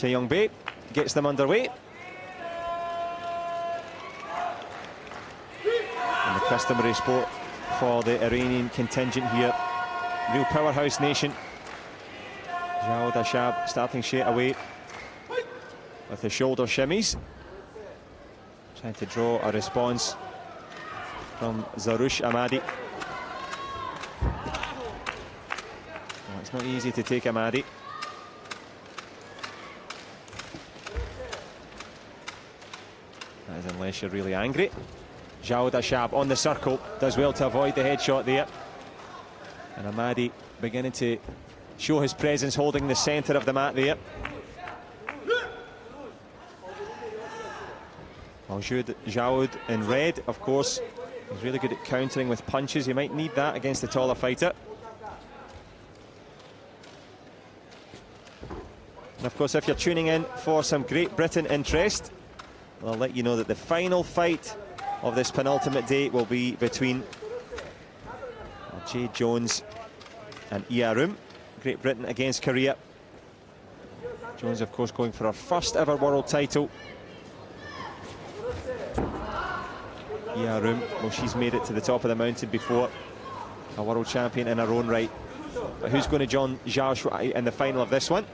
Young-bae gets them underway. And the customary sport for the Iranian contingent here. Real powerhouse nation. Jawad Achab starting straight away with the shoulder shimmies. Trying to draw a response from S.Ahmadi. Well, it's not easy to take Ahmadi. That is unless you're really angry. Jawad Achab on the circle, does well to avoid the headshot there. And Ahmadi beginning to show his presence, holding the centre of the mat there. Jawad in red, of course, he's really good at countering with punches. You might need that against the taller fighter. And of course, if you're tuning in for some Great Britain interest, well, I'll let you know that the final fight of this penultimate day will be between Jade Jones and Iarum. Great Britain against Korea. Jones, of course, going for her first ever world title. Iarum, well, she's made it to the top of the mountain before, a world champion in her own right. But who's going to join Zhao Shuai in the final of this one?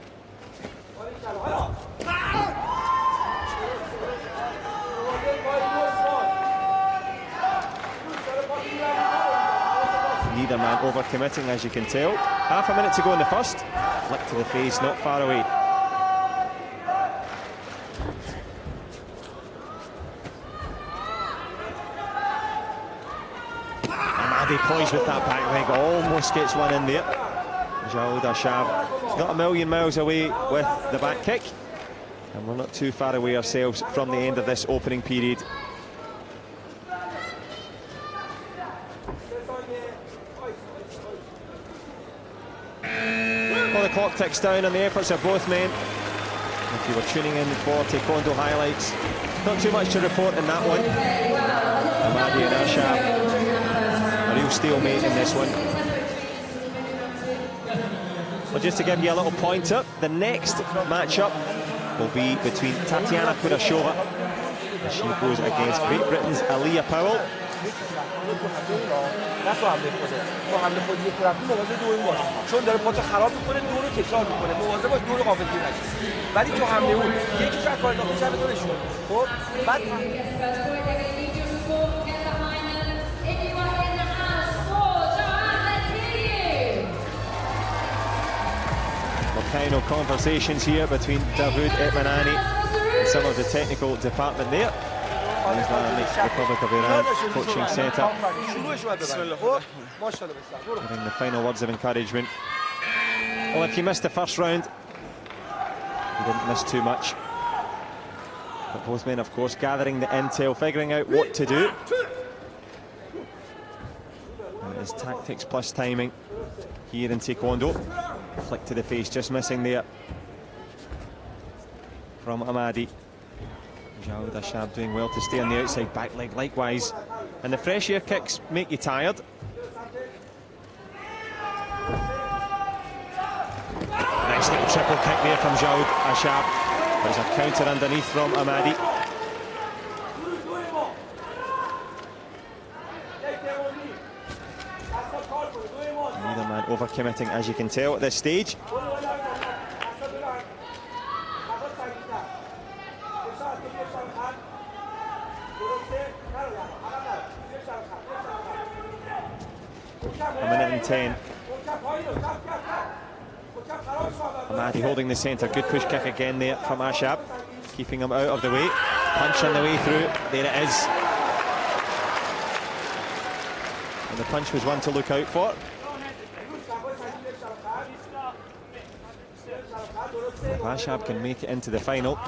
Neither man overcommitting, as you can tell. Half a minute to go in the first. Flick to the face, not far away. Ahmadi poised with that back leg, almost gets one in there. Jawad Achab not a million miles away with the back kick. And we're not too far away ourselves from the end of this opening period. Well, the clock ticks down on the efforts of both men. If you were tuning in for Taekwondo highlights, not too much to report in that one. Ahmadi and Achab, a real stalemate in this one. Well, just to give you a little pointer, the next matchup will be between Tatiana Kurashova, as she goes against Great Britain's Aliyah Powell. Kind of conversations here between Dawood Etmanani and some of the technical department there. Islamic Republic of Iran coaching centre. Giving the final words of encouragement. Well, if you missed the first round, you didn't miss too much. But both men, of course, gathering the intel, figuring out what to do. And it is tactics plus timing here in Taekwondo. Flick to the face, just missing there from Ahmadi. Jawad Achab doing well to stay on the outside back leg likewise. And the fresh air kicks make you tired. Nice little triple kick there from Jawad Achab. There's a counter underneath from Ahmadi. Neither man overcommitting, as you can tell at this stage. A minute and 10. Ahmadi holding the centre. Good push kick again there from Achab, keeping him out of the way. Punch on the way through. There it is. And the punch was one to look out for. If Achab can make it into the final,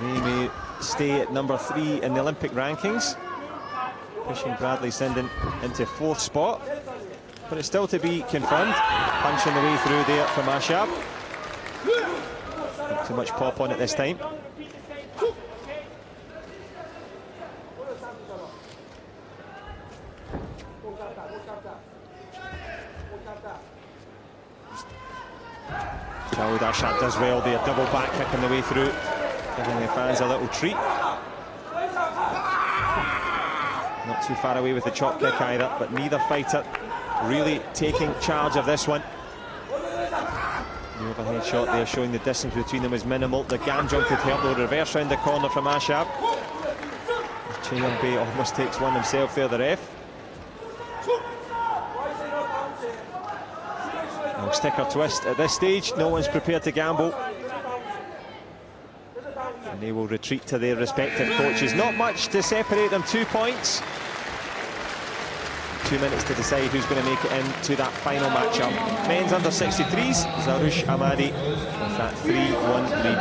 they may stay at number 3 in the Olympic rankings, pushing Bradley Sinden into 4th spot. But it's still to be confirmed. Punch on the way through there from Achab. Not too much pop on it this time. Jawad Achab does well there, double back kick on the way through, giving the fans a little treat. Not too far away with the chop kick either, but neither fighter really taking charge of this one. The overhead shot there showing the distance between them is minimal. The gam jump could help though. Reverse round the corner from Achab. Chayumbe almost takes one himself there, the ref. No stick or twist at this stage. No one's prepared to gamble. And they will retreat to their respective coaches. Not much to separate them, 2 points. 2 minutes to decide who's going to make it into that final matchup. Men's under 63s, S.Ahmadi with that 3-1 lead.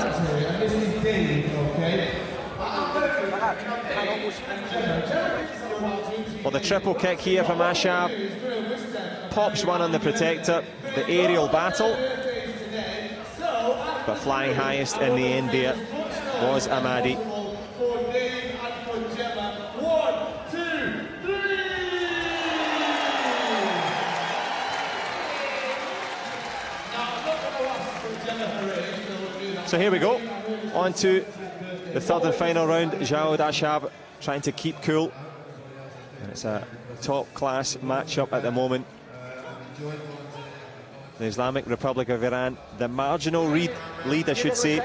Well, the triple kick here from Achab. Pops one on the protector, the aerial battle. But flying highest in the end there was Ahmadi. So here we go, on to the third and final round. Jawad Achab trying to keep cool. And it's a top-class matchup at the moment. The Islamic Republic of Iran, the marginal lead I should say,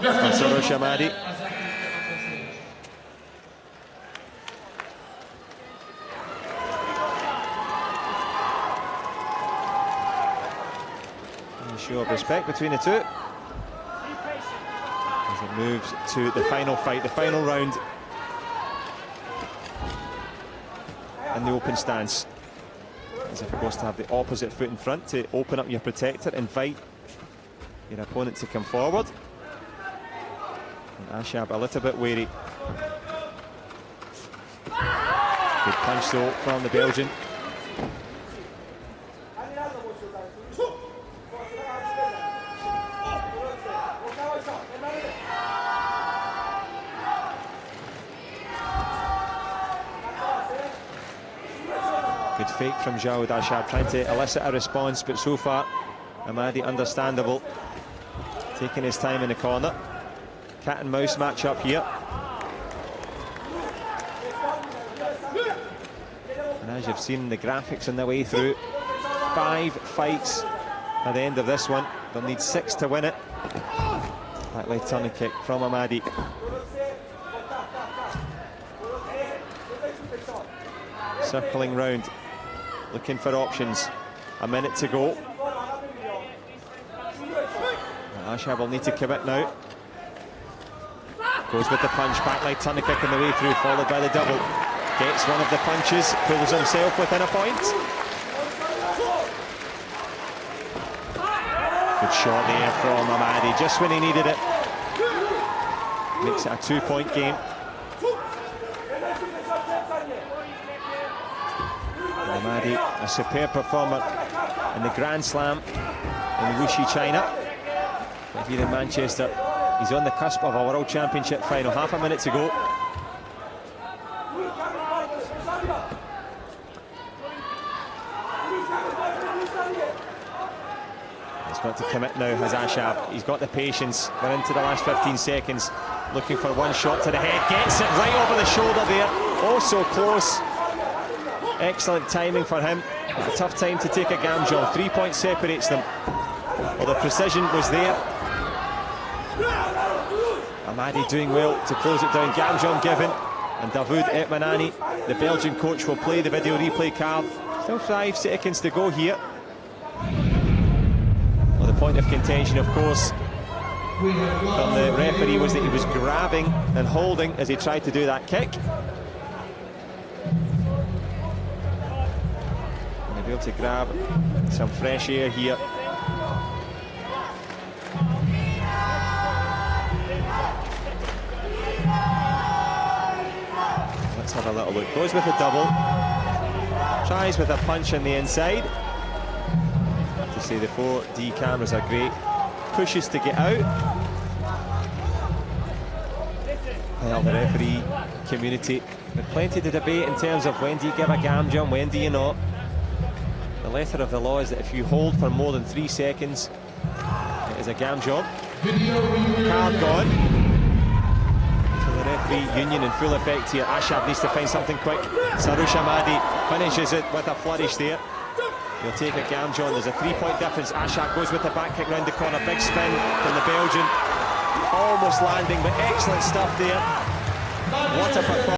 S.Ahmadi. A show of respect between the two as it moves to the final fight, the final round in the open stance. Is of course to have the opposite foot in front to open up your protector, invite your opponent to come forward. And Achab a little bit wary. Good punch though from the Belgian. Good fake from Jawad Achab, trying to elicit a response, but so far Ahmadi understandable, taking his time in the corner. Cat and mouse match up here. And as you've seen the graphics on the way through, 5 fights at the end of this one. They'll need 6 to win it. Back leg turning kick from Ahmadi. Circling round, looking for options. A minute to go. Achab will need to commit now. Goes with the punch, back leg turning kick on the way through, followed by the double. Gets one of the punches, pulls himself within a point. Good shot there from Ahmadi, just when he needed it. Makes it a 2-point game. Ahmadi, a superb performer in the Grand Slam in Wuxi, China. But here in Manchester, he's on the cusp of a World Championship final. Half a minute to go. He's got to commit now, has Achab. He's got the patience. We're into the last 15 seconds. Looking for one shot to the head. Gets it right over the shoulder there. Oh, so close. Excellent timing for him. A tough time to take a gam jump. 3 points separates them. Well, the precision was there. Ahmadi doing well to close it down. Gam jump given. And Davud Etmanani, the Belgian coach, will play the video replay card. Still 5 seconds to go here. Well, the point of contention, of course, from the referee was that he was grabbing and holding as he tried to do that kick. Be able to grab some fresh air here. Let's have a little look. Goes with a double. Tries with a punch on the inside. I have to say the 4D cameras are great. Pushes to get out. Well, the referee community with plenty to debate in terms of when do you give a gam jump, when do you not. The letter of the law is that if you hold for more than 3 seconds, it is a gam job. Card gone. So the referee union in full effect here. Achab needs to find something quick. S.Ahmadi finishes it with a flourish there. He'll take a gam job. There's a 3-point difference. Achab goes with a back kick round the corner. Big spin from the Belgian. Almost landing, but excellent stuff there. What a performance.